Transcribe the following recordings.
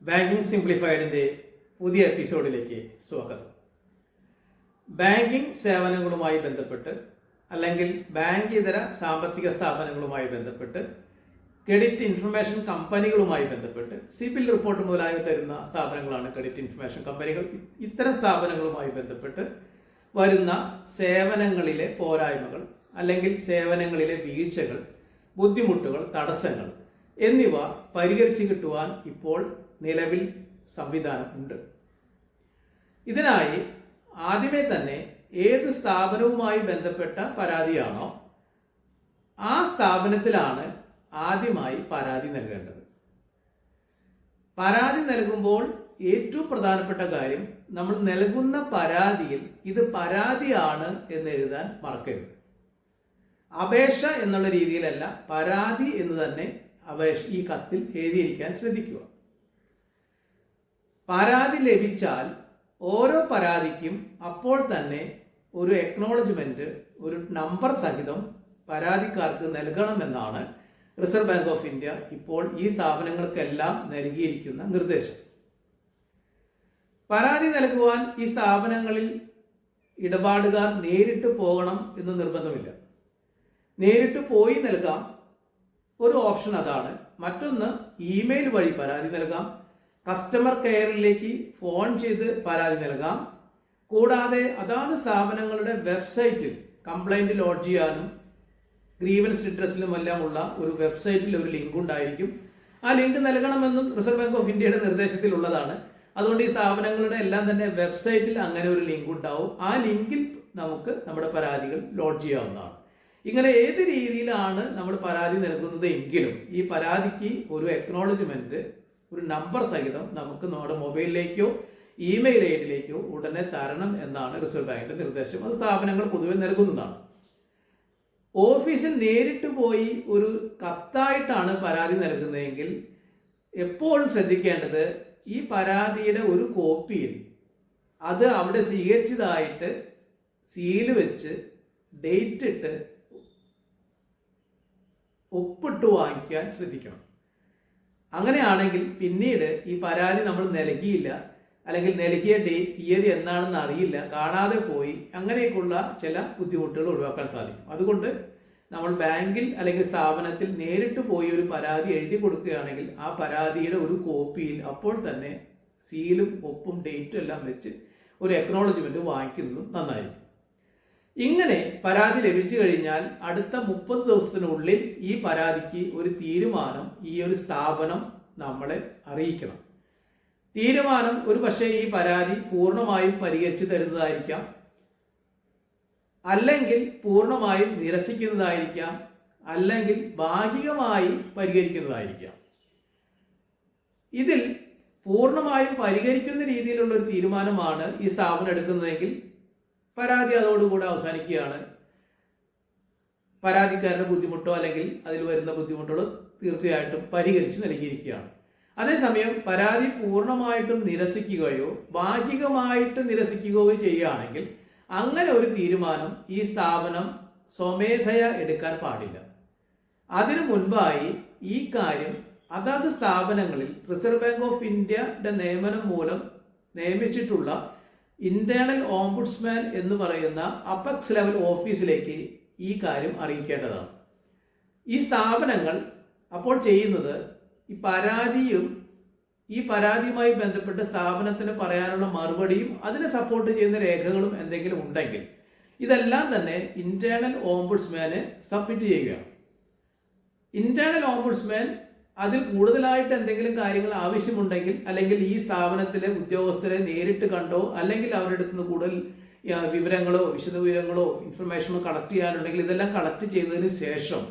Banking സിംപ്ലിഫൈഡിൻ്റെ പുതിയ എപ്പിസോഡിലേക്ക് സ്വാഗതം. ബാങ്കിങ് സേവനങ്ങളുമായി ബന്ധപ്പെട്ട് അല്ലെങ്കിൽ ബാങ്ക് ഇതര സാമ്പത്തിക സ്ഥാപനങ്ങളുമായി ബന്ധപ്പെട്ട് ക്രെഡിറ്റ് ഇൻഫർമേഷൻ കമ്പനികളുമായി ബന്ധപ്പെട്ട് സിബിൽ റിപ്പോർട്ട് മുതലായവ തരുന്ന സ്ഥാപനങ്ങളാണ് ക്രെഡിറ്റ് ഇൻഫർമേഷൻ കമ്പനികൾ. ഇത്തരം സ്ഥാപനങ്ങളുമായി ബന്ധപ്പെട്ട് വരുന്ന സേവനങ്ങളിലെ പോരായ്മകൾ അല്ലെങ്കിൽ സേവനങ്ങളിലെ വീഴ്ചകൾ, ബുദ്ധിമുട്ടുകൾ, തടസ്സങ്ങൾ എന്നിവ പരിഹരിച്ചു കിട്ടുവാൻ ഇപ്പോൾ നിലവിൽ സംവിധാനം ഉണ്ട്. ഇതിനായി ആദ്യമേ തന്നെ ഏത് സ്ഥാപനവുമായി ബന്ധപ്പെട്ട പരാതിയാണോ ആ സ്ഥാപനത്തിലാണ് ആദ്യമായി പരാതി നൽകേണ്ടത്. പരാതി നൽകുമ്പോൾ ഏറ്റവും പ്രധാനപ്പെട്ട കാര്യം, നമ്മൾ നൽകുന്ന പരാതിയിൽ ഇത് പരാതിയാണ് എന്ന് എഴുതാൻ മറക്കരുത്. അപേക്ഷ എന്നുള്ള രീതിയിലല്ല, പരാതി എന്ന് തന്നെ ഈ കത്തിൽ എഴുതിയിരിക്കാൻ ശ്രദ്ധിക്കുക. പരാതി ലഭിച്ചാൽ ഓരോ പരാതിക്കും അപ്പോൾ തന്നെ ഒരു എക്നോളജ്മെന്റ്, ഒരു നമ്പർ സഹിതം പരാതിക്കാർക്ക് നൽകണമെന്നാണ് റിസർവ് ബാങ്ക് ഓഫ് ഇന്ത്യ ഇപ്പോൾ ഈ സ്ഥാപനങ്ങൾക്കെല്ലാം നൽകിയിരിക്കുന്ന നിർദ്ദേശം. പരാതി നൽകുവാൻ ഈ സ്ഥാപനങ്ങളിൽ ഇടപാടുകാർ നേരിട്ട് പോകണം എന്ന് നിർബന്ധമില്ല. നേരിട്ട് പോയി നൽകാം, ഒരു ഓപ്ഷൻ അതാണ്. മറ്റൊന്ന്, ഇമെയിൽ വഴി പരാതി നൽകാം. കസ്റ്റമർ കെയറിലേക്ക് ഫോൺ ചെയ്ത് പരാതി നൽകാം. കൂടാതെ അതാത് സ്ഥാപനങ്ങളുടെ വെബ്സൈറ്റിൽ കംപ്ലൈന്റ് ലോഡ്ജ് ചെയ്യാനും ഗ്രീവൻസ് റിഡ്രസിലും എല്ലാം ഉള്ള ഒരു വെബ്സൈറ്റിൽ ഒരു ലിങ്ക് ഉണ്ടായിരിക്കും. ആ ലിങ്ക് നൽകണമെന്നും റിസർവ് ബാങ്ക് ഓഫ് ഇന്ത്യയുടെ നിർദ്ദേശത്തിലുള്ളതാണ്. അതുകൊണ്ട് ഈ സ്ഥാപനങ്ങളുടെ എല്ലാം തന്നെ വെബ്സൈറ്റിൽ അങ്ങനെ ഒരു ലിങ്ക് ഉണ്ടാവും. ആ ലിങ്കിൽ നമുക്ക് നമ്മുടെ പരാതികൾ ലോഡ്ജ് ചെയ്യാവുന്നതാണ്. ഇങ്ങനെ ഏത് രീതിയിലാണ് നമ്മൾ പരാതി നൽകുന്നത് എങ്കിലും ഈ പരാതിക്ക് ഒരു എക്നോളജ്മെന്റ്, ഒരു നമ്പർ സഹിതം നമുക്ക് നമ്മുടെ മൊബൈലിലേക്കോ ഇമെയിൽ ഐഡിയിലേക്കോ ഉടനെ തരണം എന്നാണ് റിസർവ് ബാങ്കിന്റെ നിർദ്ദേശം. അത് സ്ഥാപനങ്ങൾ പൊതുവെ നൽകുന്നതാണ്. ഓഫീസിൽ നേരിട്ട് പോയി ഒരു കത്തായിട്ടാണ് പരാതി നൽകുന്നതെങ്കിൽ എപ്പോഴും ശ്രദ്ധിക്കേണ്ടത്, ഈ പരാതിയുടെ ഒരു കോപ്പിയിൽ അത് അവിടെ സ്വീകരിച്ചതായിട്ട് സീല് വെച്ച് ഡേറ്റ് ഇട്ട് ഒപ്പിട്ട് വാങ്ങിക്കാൻ ശ്രദ്ധിക്കണം. അങ്ങനെയാണെങ്കിൽ പിന്നീട് ഈ പരാതി നമ്മൾ നൽകിയില്ല, അല്ലെങ്കിൽ നൽകിയ തീയതി എന്നാണെന്ന് അറിയില്ല, കാണാതെ പോയി, അങ്ങനെയൊക്കെയുള്ള ചില ബുദ്ധിമുട്ടുകൾ ഒഴിവാക്കാൻ സാധിക്കും. അതുകൊണ്ട് നമ്മൾ ബാങ്കിൽ അല്ലെങ്കിൽ സ്ഥാപനത്തിൽ നേരിട്ട് പോയി ഒരു പരാതി എഴുതി കൊടുക്കുകയാണെങ്കിൽ ആ പരാതിയുടെ ഒരു കോപ്പിയിൽ അപ്പോൾ തന്നെ സീലും ഒപ്പും ഡേറ്റും എല്ലാം വെച്ച് ഒരു എക്നോളജ്മെന്റ് വാങ്ങിക്കുന്നതും നന്നായിരിക്കും. ഇങ്ങനെ പരാതി ലഭിച്ചു കഴിഞ്ഞാൽ അടുത്ത 30 ദിവസത്തിനുള്ളിൽ ഈ പരാതിക്ക് ഒരു തീരുമാനം ഈ ഒരു സ്ഥാപനം നമ്മളെ അറിയിക്കണം. തീരുമാനം ഒരു പക്ഷേ ഈ പരാതി പൂർണ്ണമായും പരിഹരിച്ചു തരുന്നതായിരിക്കാം, അല്ലെങ്കിൽ പൂർണ്ണമായും നിരസിക്കുന്നതായിരിക്കാം, അല്ലെങ്കിൽ ഭാഗികമായി പരിഹരിക്കുന്നതായിരിക്കാം. ഇതിൽ പൂർണ്ണമായും പരിഹരിക്കുന്ന രീതിയിലുള്ള ഒരു തീരുമാനമാണ് ഈ സ്ഥാപനം എടുക്കുന്നതെങ്കിൽ പരാതി അതോടുകൂടെ അവസാനിക്കുകയാണ്. പരാതിക്കാരുടെ ബുദ്ധിമുട്ടോ അല്ലെങ്കിൽ അതിൽ വരുന്ന ബുദ്ധിമുട്ടുകളോ തീർച്ചയായിട്ടും പരിഹരിച്ച് നൽകിയിരിക്കുകയാണ്. അതേസമയം പരാതി പൂർണ്ണമായിട്ടും നിരസിക്കുകയോ ഭാഗികമായിട്ട് നിരസിക്കുകയോ ചെയ്യുകയാണെങ്കിൽ അങ്ങനെ ഒരു തീരുമാനം ഈ സ്ഥാപനം സ്വമേധയാ എടുക്കാൻ പാടില്ല. അതിനു മുൻപായി ഈ കാര്യം അതാത് സ്ഥാപനങ്ങളിൽ റിസർവ് ബാങ്ക് ഓഫ് ഇന്ത്യയുടെ നിയമനം മൂലം നിയമിച്ചിട്ടുള്ള ഇന്റേണൽ ഓംബുഡ്സ്മാൻ എന്ന് പറയുന്ന അപെക്സ് ലെവൽ ഓഫീസിലേക്ക് ഈ കാര്യം അറിയിക്കേണ്ടതാണ്. ഈ സ്ഥാപനങ്ങൾ അപ്പോൾ ചെയ്യുന്നത്, ഈ പരാതിയും ഈ പരാതിയുമായി ബന്ധപ്പെട്ട് സ്ഥാപനത്തിന് പറയാനുള്ള മറുപടിയും അതിനെ സപ്പോർട്ട് ചെയ്യുന്ന രേഖകളും എന്തെങ്കിലും ഉണ്ടെങ്കിൽ ഇതെല്ലാം തന്നെ ഇന്റേണൽ ഓംബുഡ്സ്മാന് സബ്മിറ്റ് ചെയ്യുകയാണ്. ഇന്റേണൽ ഓംബുഡ്സ്മാൻ അതിൽ കൂടുതലായിട്ട് എന്തെങ്കിലും കാര്യങ്ങൾ ആവശ്യമുണ്ടെങ്കിൽ, അല്ലെങ്കിൽ ഈ സ്ഥാപനത്തിലെ ഉദ്യോഗസ്ഥരെ നേരിട്ട് കണ്ടോ അല്ലെങ്കിൽ അവരുടെ അടുത്ത് നിന്ന് കൂടുതൽ വിവരങ്ങളോ വിശദവിവരങ്ങളോ ഇൻഫർമേഷനോ കളക്ട് ചെയ്യാനുണ്ടെങ്കിൽ ഇതെല്ലാം കളക്ട് ചെയ്തതിന് ശേഷം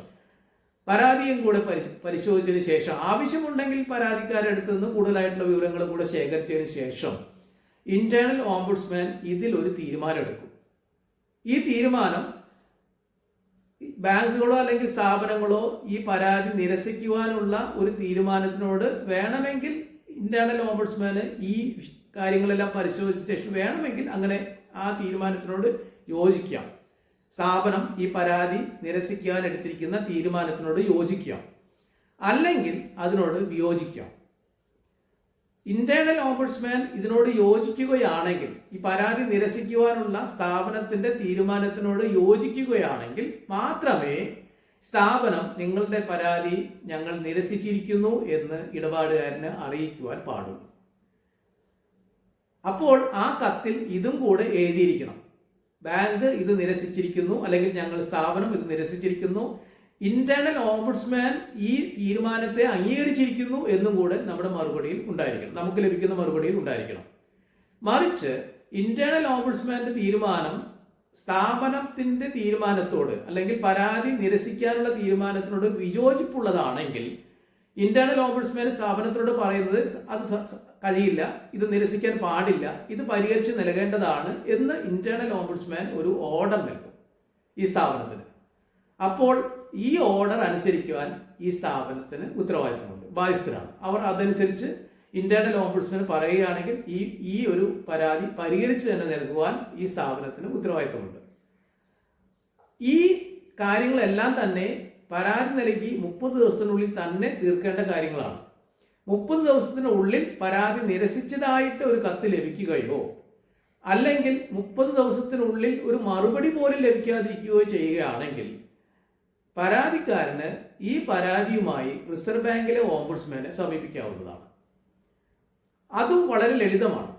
പരാതിയും കൂടെ പരിശോധിച്ചതിന് ശേഷം, ആവശ്യമുണ്ടെങ്കിൽ പരാതിക്കാരുടെ അടുത്ത് നിന്ന് കൂടുതലായിട്ടുള്ള വിവരങ്ങൾ കൂടെ ശേഖരിച്ചതിന് ശേഷം ഇന്റേണൽ ഓംബുഡ്സ്മാൻ ഇതിൽ ഒരു തീരുമാനം എടുക്കും. ഈ തീരുമാനം ബാങ്കുകളോ അല്ലെങ്കിൽ സ്ഥാപനങ്ങളോ ഈ പരാതി നിരസിക്കുവാനുള്ള ഒരു തീരുമാനത്തിനോട് വേണമെങ്കിൽ ഇന്റേണൽ ഓംബുഡ്സ്മാന് ഈ കാര്യങ്ങളെല്ലാം പരിശോധിച്ച ശേഷം വേണമെങ്കിൽ അങ്ങനെ ആ തീരുമാനത്തിനോട് യോജിക്കാം. സ്ഥാപനം ഈ പരാതി നിരസിക്കാൻ എടുത്തിരിക്കുന്ന തീരുമാനത്തിനോട് യോജിക്കാം, അല്ലെങ്കിൽ അതിനോട് വിയോജിക്കാം. ഇന്റേണൽ ഓംബുഡ്സ്മാൻ ഇതിനോട് യോജിക്കുകയാണെങ്കിൽ, ഈ പരാതി നിരസിക്കുവാനുള്ള സ്ഥാപനത്തിന്റെ തീരുമാനത്തിനോട് യോജിക്കുകയാണെങ്കിൽ മാത്രമേ സ്ഥാപനം നിങ്ങളുടെ പരാതി ഞങ്ങൾ നിരസിച്ചിരിക്കുന്നു എന്ന് ഇടപാടുകാരന് അറിയിക്കുവാൻ പാടുള്ളൂ. അപ്പോൾ ആ കത്തിൽ ഇതും കൂടെ എഴുതിയിരിക്കണം. ബാങ്ക് ഇത് നിരസിച്ചിരിക്കുന്നു, അല്ലെങ്കിൽ ഞങ്ങൾ സ്ഥാപനം ഇത് നിരസിച്ചിരിക്കുന്നു, ഇന്റേണൽ ഓംബുഡ്സ്മാൻ ഈ തീരുമാനത്തെ അംഗീകരിച്ചിരിക്കുന്നു എന്നും കൂടെ നമ്മുടെ മറുപടിയിൽ ഉണ്ടായിരിക്കണം, നമുക്ക് ലഭിക്കുന്ന മറുപടിയിൽ ഉണ്ടായിരിക്കണം. മറിച്ച് ഇന്റേണൽ ഓംബുഡ്സ്മാന്റെ തീരുമാനം സ്ഥാപനത്തിന്റെ തീരുമാനത്തോട് അല്ലെങ്കിൽ പരാതി നിരസിക്കാനുള്ള തീരുമാനത്തിനോട് വിയോജിപ്പുള്ളതാണെങ്കിൽ ഇന്റേണൽ ഓംബുഡ്സ്മാൻ സ്ഥാപനത്തോട് പറയുന്നത് അത് കഴിയില്ല, ഇത് നിരസിക്കാൻ പാടില്ല, ഇത് പരിഹരിച്ച് നൽകേണ്ടതാണ് എന്ന് ഇന്റേണൽ ഓംബുഡ്സ്മാൻ ഒരു ഓർഡർ നൽകും ഈ സ്ഥാപനത്തിന്. അപ്പോൾ ഈ ഓർഡർ അനുസരിക്കുവാൻ ഈ സ്ഥാപനത്തിന് ഉത്തരവാദിത്തമുണ്ട്, ബാധ്യസ്ഥരാണ് അവർ. അതനുസരിച്ച് ഇന്റേണൽ ഓംബുഡ്സ്മാൻ പറയുകയാണെങ്കിൽ ഈ ഒരു പരാതി പരിഹരിച്ച് തന്നെ നൽകുവാൻ ഈ സ്ഥാപനത്തിന് ഉത്തരവാദിത്തമുണ്ട്. ഈ കാര്യങ്ങളെല്ലാം തന്നെ പരാതി നൽകി 30 ദിവസത്തിനുള്ളിൽ തന്നെ തീർക്കേണ്ട കാര്യങ്ങളാണ്. 30 ദിവസത്തിനുള്ളിൽ പരാതി നിരസിച്ചതായിട്ട് ഒരു കത്ത് ലഭിക്കുകയോ അല്ലെങ്കിൽ 30 ദിവസത്തിനുള്ളിൽ ഒരു മറുപടി പോലും ലഭിക്കാതിരിക്കുകയോ ചെയ്യുകയാണെങ്കിൽ പരാതിക്കാരന് ഈ പരാതിയുമായി റിസർവ് ബാങ്കിലെ ഓംബുഡ്സ്മാനെ സമീപിക്കാവുന്നതാണ്. അതും വളരെ ലളിതമാണ്.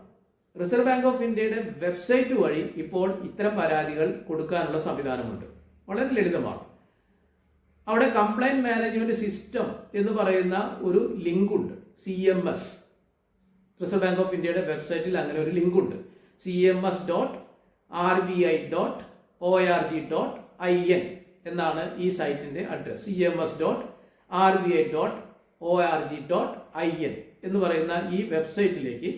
റിസർവ് ബാങ്ക് ഓഫ് ഇന്ത്യയുടെ വെബ്സൈറ്റ് വഴി ഇപ്പോൾ ഇത്തരം പരാതികൾ കൊടുക്കാനുള്ള സംവിധാനമുണ്ട്. വളരെ ലളിതമാണ്. അവിടെ കംപ്ലൈന്റ് മാനേജ്മെന്റ് സിസ്റ്റം എന്ന് പറയുന്ന ഒരു ലിങ്ക് ഉണ്ട്, CMS. റിസർവ് ബാങ്ക് ഓഫ് ഇന്ത്യയുടെ വെബ്സൈറ്റിൽ അങ്ങനെ ഒരു ലിങ്ക് ഉണ്ട്, cms.rbi.org.in എന്നാണ് ഈ സൈറ്റിന്റെ അഡ്രസ്. cms.rbi.org.in എന്ന് പറയുന്ന ഈ വെബ്സൈറ്റിലേക്ക്,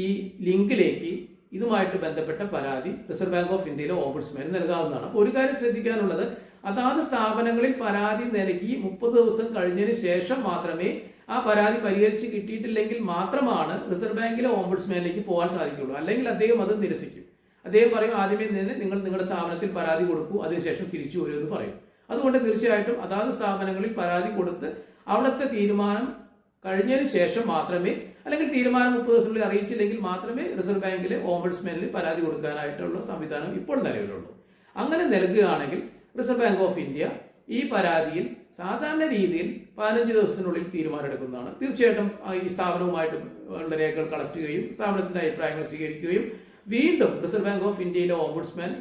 ഈ ലിങ്കിലേക്ക് ഇതുമായിട്ട് ബന്ധപ്പെട്ട പരാതി റിസർവ് ബാങ്ക് ഓഫ് ഇന്ത്യയിലെ ഓംബുഡ്സ്മാന് നൽകാവുന്നതാണ്. അപ്പോൾ ഒരു കാര്യം ശ്രദ്ധിക്കാനുള്ളത്, അതാത് സ്ഥാപനങ്ങളിൽ പരാതി നൽകി 30 ദിവസം കഴിഞ്ഞതിന് ശേഷം മാത്രമേ ആ പരാതി പരിഹരിച്ച് കിട്ടിയിട്ടില്ലെങ്കിൽ മാത്രമാണ് റിസർവ് ബാങ്കിലെ ഓംബുഡ്സ്മാനിലേക്ക് പോകാൻ സാധിക്കുള്ളൂ. അല്ലെങ്കിൽ അദ്ദേഹം അത് നിരസിക്കും. അദ്ദേഹം പറയും ആദ്യമേ തന്നെ നിങ്ങൾ നിങ്ങളുടെ സ്ഥാപനത്തിൽ പരാതി കൊടുക്കൂ, അതിനുശേഷം തിരിച്ചു വരുമെന്ന് പറയും. അതുകൊണ്ട് തീർച്ചയായിട്ടും അതാത് സ്ഥാപനങ്ങളിൽ പരാതി കൊടുത്ത് അവിടുത്തെ തീരുമാനം കഴിഞ്ഞതിന് ശേഷം മാത്രമേ, അല്ലെങ്കിൽ തീരുമാനം 30 ദിവസത്തിനുള്ളിൽ അറിയിച്ചില്ലെങ്കിൽ മാത്രമേ റിസർവ് ബാങ്കിലെ ഓംബുഡ്സ്മാനിൽ പരാതി കൊടുക്കാനായിട്ടുള്ള സംവിധാനം ഇപ്പോൾ നിലവിലുള്ളൂ. അങ്ങനെ നൽകുകയാണെങ്കിൽ റിസർവ് ബാങ്ക് ഓഫ് ഇന്ത്യ ഈ പരാതിയിൽ സാധാരണ രീതിയിൽ 15 ദിവസത്തിനുള്ളിൽ തീരുമാനമെടുക്കുന്നതാണ്. തീർച്ചയായിട്ടും ഈ സ്ഥാപനവുമായിട്ട് ഉള്ള രേഖകൾ കളക്ട് ചെയ്യുകയും സ്ഥാപനത്തിന്റെ അഭിപ്രായങ്ങൾ സ്വീകരിക്കുകയും വീണ്ടും റിസർവ് ബാങ്ക് ഓഫ് ഇന്ത്യയിലെ ഓംബുഡ്സ്മാൻ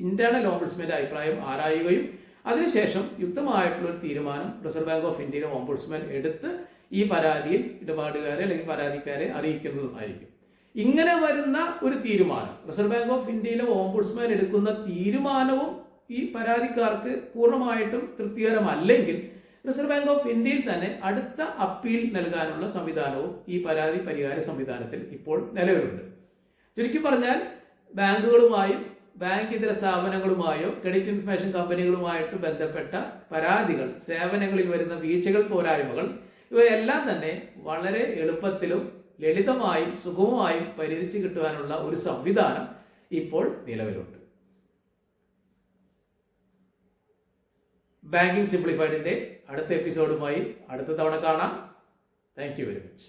ഇന്റേണൽ ഓംബുഡ്സ്മാന്റെ അഭിപ്രായം ആരായുകയും അതിനുശേഷം യുക്തമായിട്ടുള്ള ഒരു തീരുമാനം റിസർവ് ബാങ്ക് ഓഫ് ഇന്ത്യയിലെ ഓംബുഡ്സ്മാൻ എടുത്ത് ഈ പരാതിയിൽ ഇടപാടുകാരെ അല്ലെങ്കിൽ പരാതിക്കാരെ അറിയിക്കുന്നതായിരിക്കും. ഇങ്ങനെ വരുന്ന ഒരു തീരുമാനം, റിസർവ് ബാങ്ക് ഓഫ് ഇന്ത്യയിലെ ഓംബുഡ്സ്മാൻ എടുക്കുന്ന തീരുമാനവും ഈ പരാതിക്കാർക്ക് പൂർണ്ണമായിട്ടും തൃപ്തികരമല്ലെങ്കിൽ റിസർവ് ബാങ്ക് ഓഫ് ഇന്ത്യയിൽ തന്നെ അടുത്ത അപ്പീൽ നൽകാനുള്ള സംവിധാനവും ഈ പരാതി പരിഹാര സംവിധാനത്തിൽ ഇപ്പോൾ നിലവിലുണ്ട്. ചുരുക്കി പറഞ്ഞാൽ ബാങ്കുകളുമായും ബാങ്ക് ഇതര സ്ഥാപനങ്ങളുമായോ ക്രെഡിറ്റ് ഇൻഫർമേഷൻ കമ്പനികളുമായിട്ട് ബന്ധപ്പെട്ട പരാതികൾ, സേവനങ്ങളിൽ വരുന്ന വീഴ്ചകൾ, പോരായ്മകൾ ഇവയെല്ലാം തന്നെ വളരെ എളുപ്പത്തിലും ലളിതമായും സുഗമമായും പരിഹരിച്ചു കിട്ടുവാനുള്ള ഒരു സംവിധാനം ഇപ്പോൾ നിലവിലുണ്ട്. ബാങ്കിങ് സിംപ്ലിഫൈഡിന്റെ അടുത്ത എപ്പിസോഡുമായി അടുത്ത തവണ കാണാം. Thank you very much.